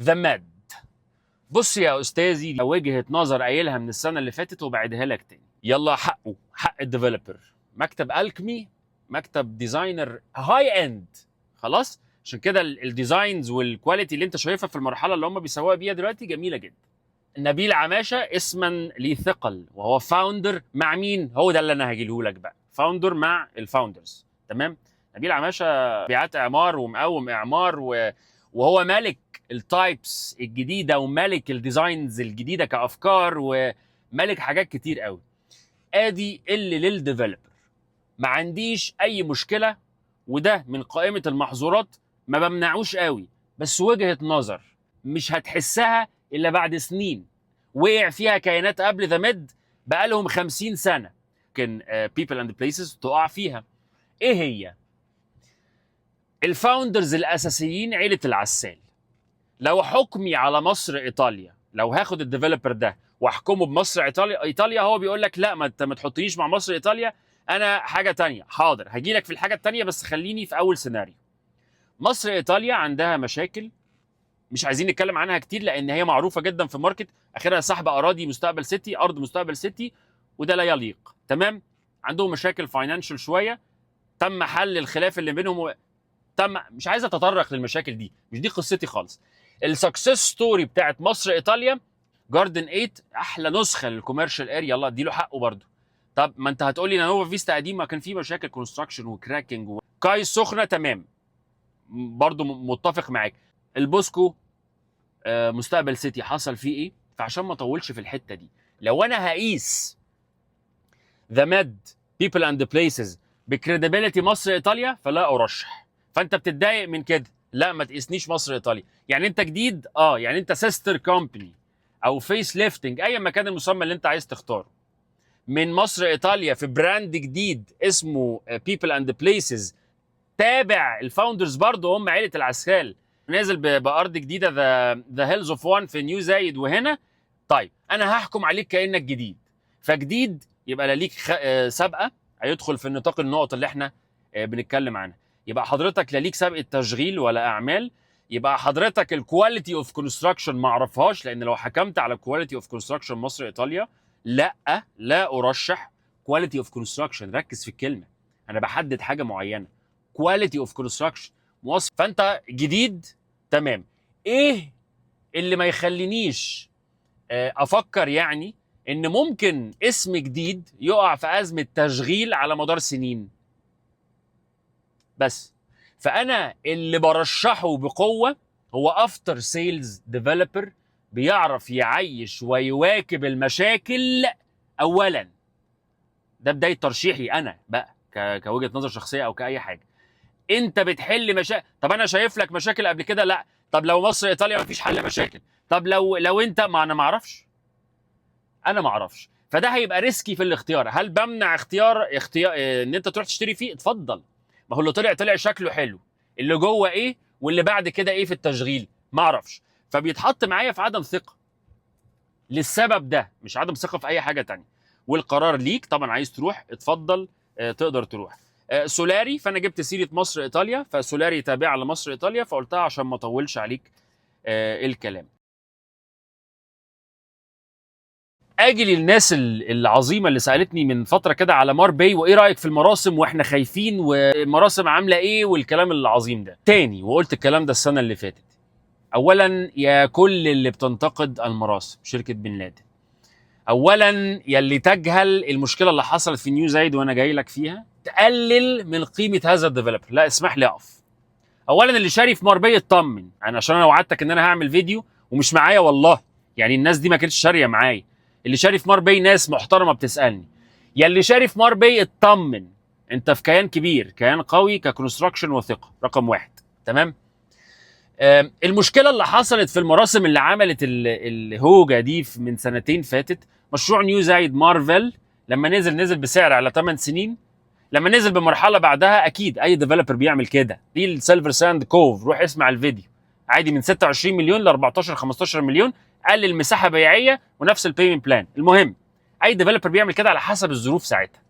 ذا ماد. بص يا استاذي، وجهه نظر قايلها من السنه اللي فاتت وبعدها لك تاني. يلا، حقه حق الديفلوبر. مكتب الكمي مكتب ديزاينر هاي اند، خلاص. عشان كده الديزاينز والكواليتي اللي انت شايفها في المرحله اللي هم بيسووها بيها دلوقتي جميله جدا. نبيل عماشه اسما ليه ثقل، وهو فاوندر مع مين؟ هو ده اللي انا هجيله لك بقى، فاوندر مع الفاوندرز. تمام. نبيل عماشه بيعات اعمار ومقوم اعمار وهو ملك التايبس الجديده وملك الديزاينز الجديده كافكار وملك حاجات كتير قوي. ادي اللي للديفلوبر ما عنديش اي مشكله، وده من قائمه المحظورات، ما بمنعوش قوي، بس وجهه نظر مش هتحسها الا بعد سنين وقع فيها كيانات قبل ذا ميد بقالهم 50 سنه. ممكن بيبل اند بليسز تقع فيها. ايه هي؟ الفاوندرز الاساسيين عيله العسال. لو حكمي على مصر ايطاليا، لو هاخد الديفلوبر ده واحكمه بمصر ايطاليا، هو بيقول لك لا، ما تحطنيش مع مصر ايطاليا، انا حاجه تانية. حاضر، هجي لك في الحاجه التانية، بس خليني في اول سيناريو. مصر ايطاليا عندها مشاكل مش عايزين نتكلم عنها كتير، لان هي معروفه جدا في الماركت. اخرها سحب اراضي مستقبل سيتي، ارض مستقبل سيتي، وده لا يليق. تمام. عندهم مشاكل فاينانشال شويه، تم حل الخلاف اللي بينهم مش عايز اتطرق للمشاكل دي، مش دي قصتي خالص. السكسس ستوري بتاعت مصر ايطاليا، جاردن 8 احلى نسخه للكوميرشال اريا، الله اديله حقه برضه. طب ما انت هتقول لي نوفا فيستا قديمه كان في مشاكل كونستراكشن وكراكنج كاي السخنه، تمام، برضه متفق معاك. البوسكو مستقبل سيتي حصل فيه ايه؟ فعشان ما اطولش في الحته دي، لو انا هقيس ذا ماد بيبل اند بليسز بكريديبيليتي مصر ايطاليا، فلا ارشح. فانت بتتضايق من كده؟ لا، ما تقيسنيش مصر ايطاليا. يعني انت جديد، يعني انت سيستر كومباني او فيس ليفتنج، ايا ما كان المسمى اللي انت عايز تختاره، من مصر ايطاليا في براند جديد اسمه بيبل اند بليسز، تابع الفاوندرز برضه هم عيله العسال، نازل بارض جديده، ذا هيلز اوف وان في نيو زايد وهنا. طيب انا هحكم عليك كانك جديد، فجديد يبقى لا ليك سابقه هيدخل في نطاق النقط اللي احنا بنتكلم عنها. يبقى حضرتك لا ليك سابقه تشغيل ولا اعمال. يبقى حضرتك الكواليتي اوف كونستراكشن ما اعرفهاش، لان لو حكمت على الكواليتي اوف كونستراكشن مصر ايطاليا، لا ارشح كواليتي اوف كونستراكشن. ركز في الكلمه، انا بحدد حاجه معينه، كواليتي اوف كونستراكشن مواصف. فانت جديد، تمام. ايه اللي ما يخلينيش افكر يعني ان ممكن اسم جديد يقع في ازمه تشغيل على مدار سنين؟ بس فانا اللي برشحه بقوه هو افتر سيلز ديفلوبر بيعرف يعيش ويواكب المشاكل اولا. ده بدايه ترشيحي انا بقى كوجهه نظر شخصيه او كاي حاجه. انت بتحل مشاكل، طب انا شايف لك مشاكل قبل كده؟ لا. طب لو مصر ايطاليا مفيش حل مشاكل، طب لو انت، ما انا ما اعرفش، انا ما اعرفش. فده هيبقى ريسكي في الاختيار. هل بمنع اختيار ان انت تروح تشتري فيه؟ اتفضل، ما هو اللي طلع شكله حلو، اللي جوه ايه واللي بعد كده ايه في التشغيل ما اعرفش. فبيتحط معايا في عدم ثقه للسبب ده، مش عدم ثقه في اي حاجه تانية. والقرار ليك طبعا، عايز تروح اتفضل، تقدر تروح. سولاري، فانا جبت سيره مصر ايطاليا، فسولاري تابعه لمصر ايطاليا، فقلتها عشان ما اطولش عليك الكلام. اجي للناس العظيمه اللي سالتني من فتره كده على ماربي، وايه رايك في المراسم واحنا خايفين، والمراسم عامله ايه، والكلام العظيم ده تاني. وقلت الكلام ده السنه اللي فاتت. اولا يا كل اللي بتنتقد المراسم شركه بن لادن، اولا يلي تجهل المشكله اللي حصلت في نيو زايد وانا جاي لك فيها، تقلل من قيمه هذا الديفلوبر. لا، اسمح لي اقف. اولا اللي شاري في ماربي اطمن، يعني عشان انا وعدتك ان انا هعمل فيديو ومش معايا والله، يعني الناس دي ما كانتش شاريه معايا. اللي شاري في ماربي ناس محترمه بتسالني. يا اللي شاري في ماربي اطمن، انت في كيان كبير، كيان قوي ككونستراكشن وثقه، رقم واحد. تمام. المشكله اللي حصلت في المراسم اللي عملت الهوجه دي من سنتين فاتت، مشروع نيو زايد مارفل لما نزل بسعر على 8 سنين، لما نزل بمرحله بعدها، اكيد اي ديفلوبر بيعمل كده. دي السيلفر ساند كوف، روح اسمع الفيديو عادي، من 26 مليون ل 14 15 مليون، قلل مساحه بيعيه ونفس البيمنت بلان. المهم اي ديفلوبر بيعمل كده على حسب الظروف ساعتها.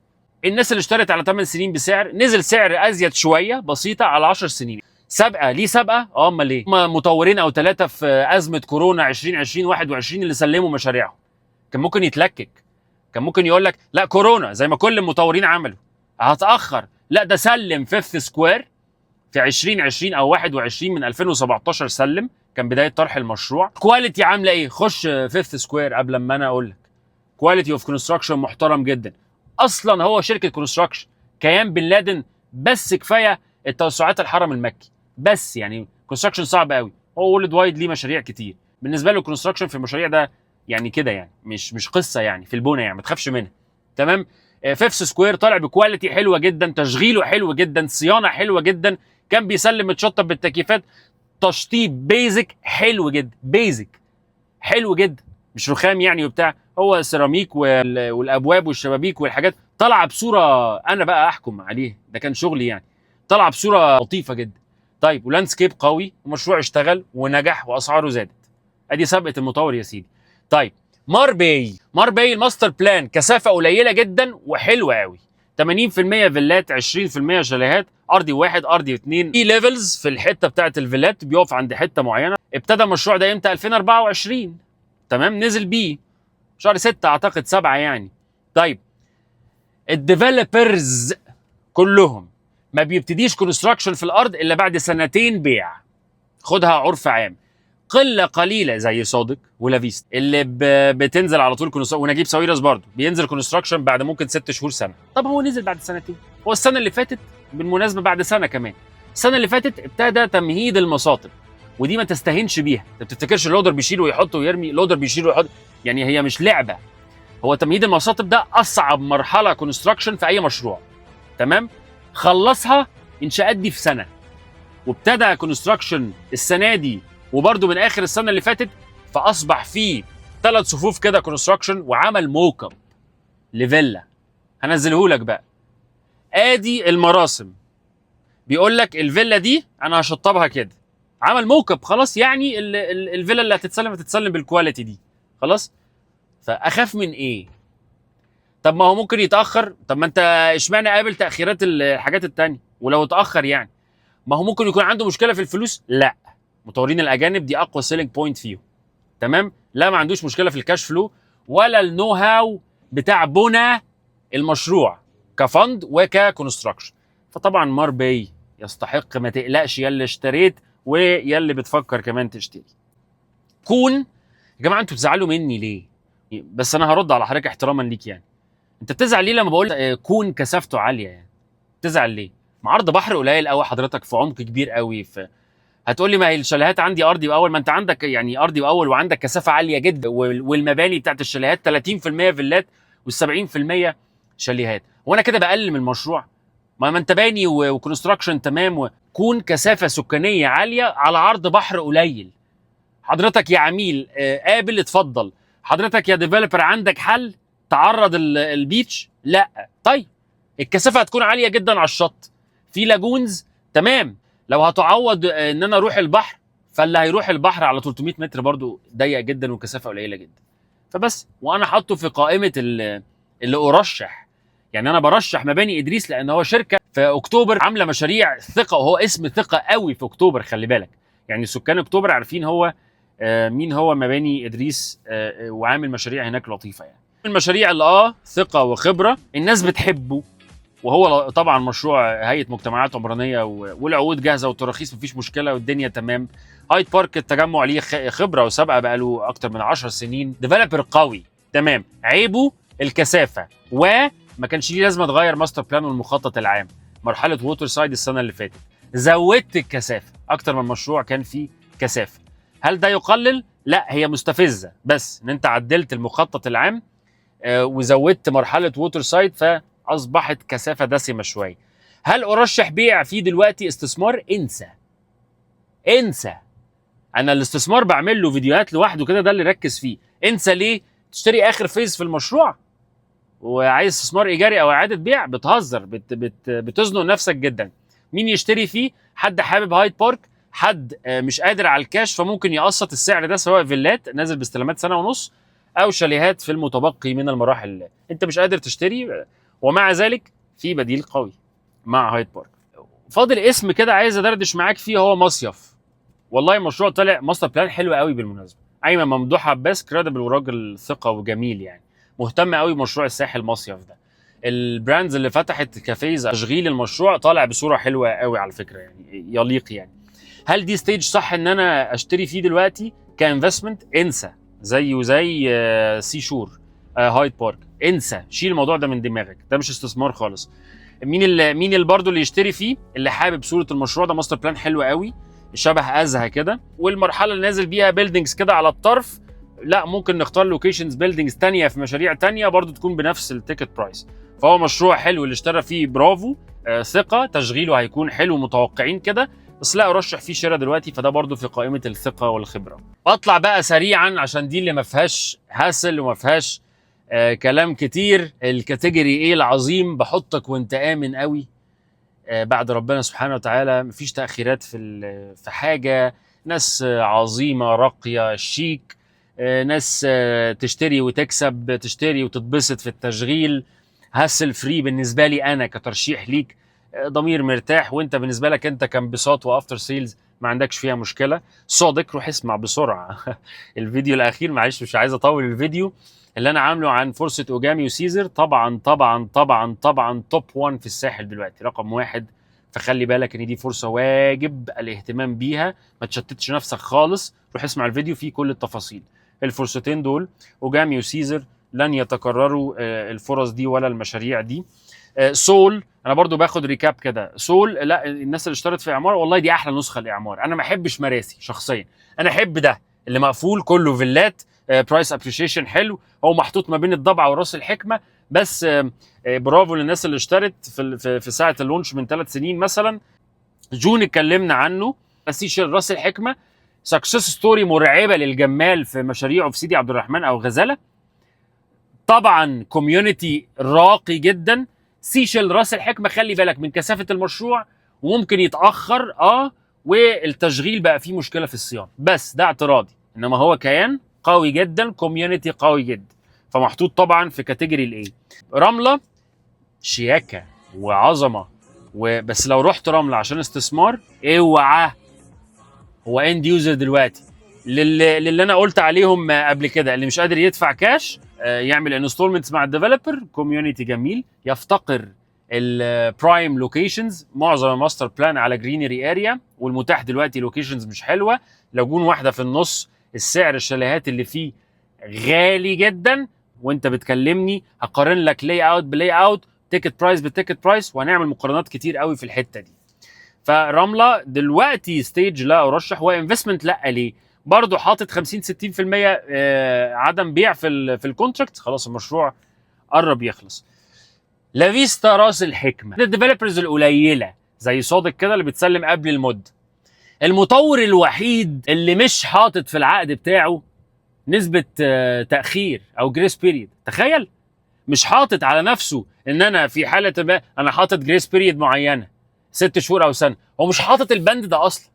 الناس اللي اشترت على 8 سنين بسعر، نزل سعر ازيد شويه بسيطه على 10 سنين. سابقه ليه سابقه؟ امال ليه؟ هم مطورين او ثلاثه في ازمه كورونا 2020 21 اللي سلموا مشاريعهم. كان ممكن يتلكك، كان ممكن يقول لك لا كورونا زي ما كل المطورين عملوا هتاخر. لا ده سلم فيفث سكوير في 2020 او 21 من 2017 سلم، كان بدايه طرح المشروع. كواليتي عامله ايه؟ خش فيفث سكوير قبل ما انا اقول لك. كواليتي اوف كونستراكشن محترم جدا. اصلا هو شركه كونستراكشن كيان بن لادن، بس كفايه التوسعات الحرم المكي بس. يعني كونستراكشن صعب قوي. هو وورلد وايد ليه مشاريع كتير، بالنسبه له الكونستراكشن في المشاريع ده يعني كده، يعني مش قصه يعني في البونه، يعني ما تخافش منها. تمام. فيفث سكوير طالع بكواليتي حلوه جدا، تشغيله حلو جدا، صيانه حلوه جدا، كان بيسلم متشطب بالتكييفات، تشطيب بيزك حلو جدا، بيزك حلو جدا مش رخام يعني وبتاع. هو السيراميك والابواب والشبابيك والحاجات طالعه بصوره انا بقى احكم عليه، ده كان شغلي يعني، طالعه بصوره لطيفه جدا. طيب ولاندسكيب قوي، ومشروع اشتغل ونجح واسعاره زادت. ادي سابقه المطور يا سيدي. طيب ماربي الماستر بلان كثافه قليله جدا وحلوه قوي. 80% فيلات، 20% شاليهات، ارضي واحد ارضي اثنين. في ليفلز في الحته بتاعت الفيلات بيقف عند حته معينه. ابتدى المشروع ده امتى؟ 2024. تمام. نزل بيه شهر 6 اعتقد 7 يعني. طيب الديفلوبرز كلهم ما بيبتديش كونستراكشن في الارض الا بعد سنتين بيع. خدها عرف عام. قله قليله زي صادق ولافيست اللي بتنزل على طول كونستراكشن، ونجيب ساويرس برضه بينزل كونستراكشن بعد ممكن 6 شهور سنه. طب هو نزل بعد سنتين. هو السنه اللي فاتت بالمناسبه بعد سنه كمان. السنه اللي فاتت ابتدى تمهيد المصاطب، ودي ما تستهينش بيها. ما تفتكرش اللودر بيشيل ويحط ويرمي، لودر بيشيل ويحط، يعني هي مش لعبه. هو تمهيد المصاطب ده اصعب مرحله كونستراكشن في اي مشروع. تمام. خلصها انشاءات دي في سنه، وابتدى كونستراكشن السنه دي وبرده من اخر السنه اللي فاتت. فاصبح فيه 3 صفوف كده كونستراكشن، وعمل موك اب لفيلا هنزله لك بقى. ادي المراسم، بيقول لك الفيلا دي انا هشطبها كده. عمل موك اب خلاص، يعني الفيلا اللي هتتسلم بالكواليتي دي خلاص. فاخاف من ايه؟ طب ما هو ممكن يتاخر. طب ما انت اشمعنى قابل تاخيرات الحاجات التانية؟ ولو اتاخر يعني ما هو ممكن يكون عنده مشكله في الفلوس. لا، مطورين الاجانب دي اقوى سيلينج بوينت فيهم. تمام. لا ما عندوش مشكله في الكاش فلو ولا النو هاو بتاع بنى المشروع كفند وككونستراكشن. فطبعا ماربي يستحق، ما تقلقش يا اللي اشتريت ويا اللي بتفكر كمان تشتري. كون يا جماعه انتوا بتزعلوا مني ليه؟ بس انا هرد على حضرتك احتراما ليك. يعني انت بتزعل ليه لما بقول كون كثافته عاليه؟ يعني بتزعل ليه؟ مع عرض بحر قليل قوي حضرتك، في عمق كبير قوي. هتقول لي ما هي الشاليهات عندي ارضي واول. ما انت عندك يعني ارضي واول وعندك كثافه عاليه جدا، والمباني بتاعت الشاليهات 30% فيلات وال70% شاليهات. وانا كده بقلل من المشروع؟ ما انت باني وكونستراكشن تمام، وكون كثافه سكانيه عاليه على عرض بحر قليل. حضرتك يا عميل قابل اتفضل. حضرتك يا ديفلوبر عندك حل تعرض البيتش؟ لا. طيب الكثافه هتكون عاليه جدا على الشط، في لاجونز تمام. لو هتعوض ان انا اروح البحر، فاللي هيروح البحر على 300 متر برضو ضيق جدا وكثافه قليله جدا. فبس، وانا حاطه في قائمه اللي ارشح. يعني انا برشح مباني ادريس لان هو شركه في اكتوبر عامله مشاريع ثقه، وهو اسم ثقه قوي في اكتوبر. خلي بالك يعني سكان اكتوبر عارفين هو مين هو مباني ادريس، وعامل مشاريع هناك لطيفه. يعني المشاريع اللي ثقه وخبره الناس بتحبه. وهو طبعا مشروع هيئه مجتمعات عمرانيه والعقود جاهزه والتراخيص مفيش مشكله والدنيا تمام. هايد بارك التجمع ليه خبره وسابقه بقى له اكتر من 10 سنين. ديفلوبر قوي تمام. عيبه الكثافه، وما كانش ليه لازمه تغير ماستر بلان والمخطط العام. مرحله ووتر سايد السنه اللي فاتت زودت الكثافه اكتر من مشروع كان فيه كثافه. هل ده يقلل؟ لا، هي مستفزه، بس ان انت عدلت المخطط العام وزودت مرحله ووتر سايد فاصبحت كثافه دسمه شويه. هل ارشح بيع فيه دلوقتي استثمار؟ انسى. انا الاستثمار بعمل له فيديوهات لوحده كده، ده اللي ركز فيه. انسى ليه؟ تشتري اخر فيز في المشروع وعايز استثمار ايجاري او اعاده بيع؟ بتهزر، بتزنق نفسك جدا. مين يشتري فيه؟ حد حابب هايد بارك، حد مش قادر على الكاش فممكن يقسط السعر ده، سواء فيلات نازل باستلامات سنه ونص او شاليهات في المتبقي من المراحل. انت مش قادر تشتري ومع ذلك في بديل قوي مع هايد بارك. فاضل اسم كده عايز ادردش معاك فيه، هو مصيف. والله المشروع طلع ماستر بلان حلو قوي بالمناسبه. ايمن ممدوح عباس كريدبل وراجل ثقه وجميل يعني، مهتم قوي بمشروع الساحل مصيف ده. البراندز اللي فتحت كافيز تشغيل المشروع طالع بصوره حلوه قوي على فكره، يعني يليق يعني. هل دي ستيج صح ان انا اشتري فيه دلوقتي كانفستمنت؟ انسى. زيه زي سي شور، هايد بارك، انسى، شيل الموضوع ده من دماغك، ده مش استثمار خالص. مين اللي برضه اللي يشتري فيه؟ اللي حابب صوره المشروع ده، ماستر بلان حلو قوي، شبه ازها كده، والمرحله اللي نازل بيها بيلدينجز كده على الطرف. لا ممكن نختار لوكيشنز بيلدينجز تانية في مشاريع تانية برضه تكون بنفس التيكت برايس. فهو مشروع حلو، اللي اشترى فيه برافو، ثقه، تشغيله هيكون حلو، متوقعين كده. بس لا ارشح فيه شراء دلوقتي، فده برضه في قائمه الثقه والخبره. اطلع بقى سريعا عشان دي اللي ما فيهاش هاسل وما فيهاش كلام كتير. الكاتيجوري ايه العظيم، بحطك وانت امن قوي بعد ربنا سبحانه وتعالى، مفيش تاخيرات في حاجه. ناس عظيمه راقيه شيك، ناس تشتري وتكسب، تشتري وتتبسط في التشغيل. هاسل فري بالنسبه لي انا كترشيح ليك، ضمير مرتاح، وانت بالنسبه لك انت كانبساط وافتر سيلز ما عندكش فيها مشكله. صادق، روح اسمع بسرعه الفيديو الاخير، معلش مش عايز اطول الفيديو، اللي انا عامله عن فرصه اوجامي وسيزر. طبعا طبعا طبعا طبعا توب 1 في الساحل دلوقتي، رقم واحد. فخلي بالك ان دي فرصه واجب الاهتمام بيها، ما تشتتش نفسك خالص. روح اسمع الفيديو فيه كل التفاصيل. الفرصتين دول اوجامي وسيزر لن يتكرروا الفرص دي ولا المشاريع دي. سول، انا برضو باخد ريكاب كده. سول، لا الناس اللي اشترت في اعمار والله دي احلى نسخه لاعمار. انا ما احبش مراسي شخصيا، انا احب ده اللي مقفول كله فيلات، برايس ابريشيشن حلو، هو محطوط ما بين الضبعه وراس الحكمه. بس برافو للناس اللي اشترت في ساعه اللونش من 3 سنين مثلا. جون اتكلمنا عنه، بس راس الحكمه سكسس ستوري مرعبه للجمال في مشاريعه في سيدي عبد الرحمن او غزاله. طبعا كوميونتي راقي جدا. سيشل راس الحكمه خلي بالك من كثافه المشروع، وممكن يتاخر والتشغيل بقى فيه مشكله في الصيانه، بس ده اعتراضي. انما هو كيان قوي جدا، كوميونتي قوي جدا، فمحطوط طبعا في كاتيجوري الايه. رمله شياكه وعظمه، وبس لو رحت رمله عشان استثمار اوعى. هو اند يوزر دلوقتي، للي انا قلت عليهم قبل كده، اللي مش قادر يدفع كاش يعمل انستولمنتس مع الديفلوبر. كوميونتي جميل يفتقر البرايم لوكيشنز، معظم الماستر بلان على جرينري اريا، والمتاح دلوقتي لوكيشنز مش حلوه. لاجون واحده في النص، السعر الشاليهات اللي فيه غالي جدا، وانت بتكلمني هقارن لك لاي اوت بلاي اوت، تيكت برايس بتيكت برايس، وهنعمل مقارنات كتير قوي في الحته دي. فرمله دلوقتي ستيج لا ارشح، وانفستمنت لا. ليه؟ برضه حاطط 50 60% عدم بيع في الكونتراكت، خلاص المشروع قرب يخلص. لافيستا راس الحكمه، الديفلوبرز القليله زي صادق كده اللي بتسلم قبل المده. المطور الوحيد اللي مش حاطط في العقد بتاعه نسبه تاخير او جريس بيريد. تخيل، مش حاطط على نفسه ان انا في حاله ما انا حاطط جريس بيريد معينه 6 شهور او سنه، هو مش حاطط البند ده اصلا.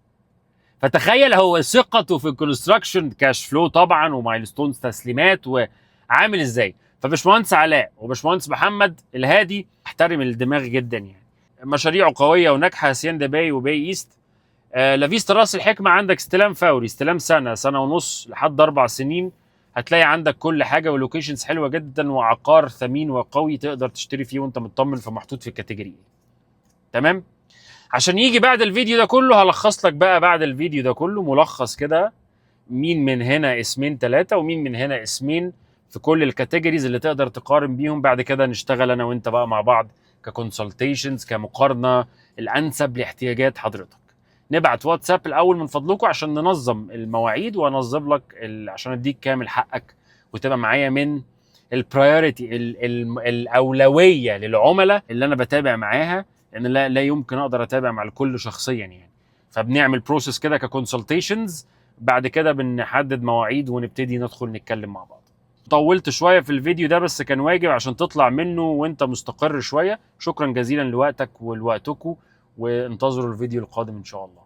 فتخيل هو ثقته في الكونستراكشن، كاش فلو طبعا ومايلستونز تسليمات وعامل ازاي. فباشمهندس علاء وباشمهندس محمد الهادي احترم الدماغ جدا يعني، مشاريعه قويه وناجحه. هاسيندا باي وباي ايست. لافيستا راس الحكمه عندك استلام فوري، استلام سنه ونص لحد 4 سنين. هتلاقي عندك كل حاجه ولوكيشنز حلوه جدا، وعقار ثمين وقوي تقدر تشتري فيه وانت مطمن، فمحطوط في الكاتيجوري. تمام. عشان يجي بعد الفيديو ده كله هلخص لك بقى، بعد الفيديو ده كله ملخص كده، مين من هنا اسمين 3 ومين من هنا اسمين في كل الكاتيجوريز اللي تقدر تقارن بيهم. بعد كده نشتغل انا وانت بقى مع بعض ككونسلتيشنز، كمقارنه الانسب لاحتياجات حضرتك. نبعت واتساب الاول من فضلكم عشان ننظم المواعيد، وانظم لك عشان اديك كامل حقك وتبقى معايا من البرايورتي، الاولويه للعملاء اللي انا بتابع معاها، لان لا يمكن اقدر اتابع مع الكل شخصيا يعني. فبنعمل بروسيس كده ككونسلتيشنز، بعد كده بنحدد مواعيد ونبتدي ندخل نتكلم مع بعض. طولت شويه في الفيديو ده، بس كان واجب عشان تطلع منه وانت مستقر شويه. شكرا جزيلا لوقتك ولوقتكم، وانتظروا الفيديو القادم ان شاء الله.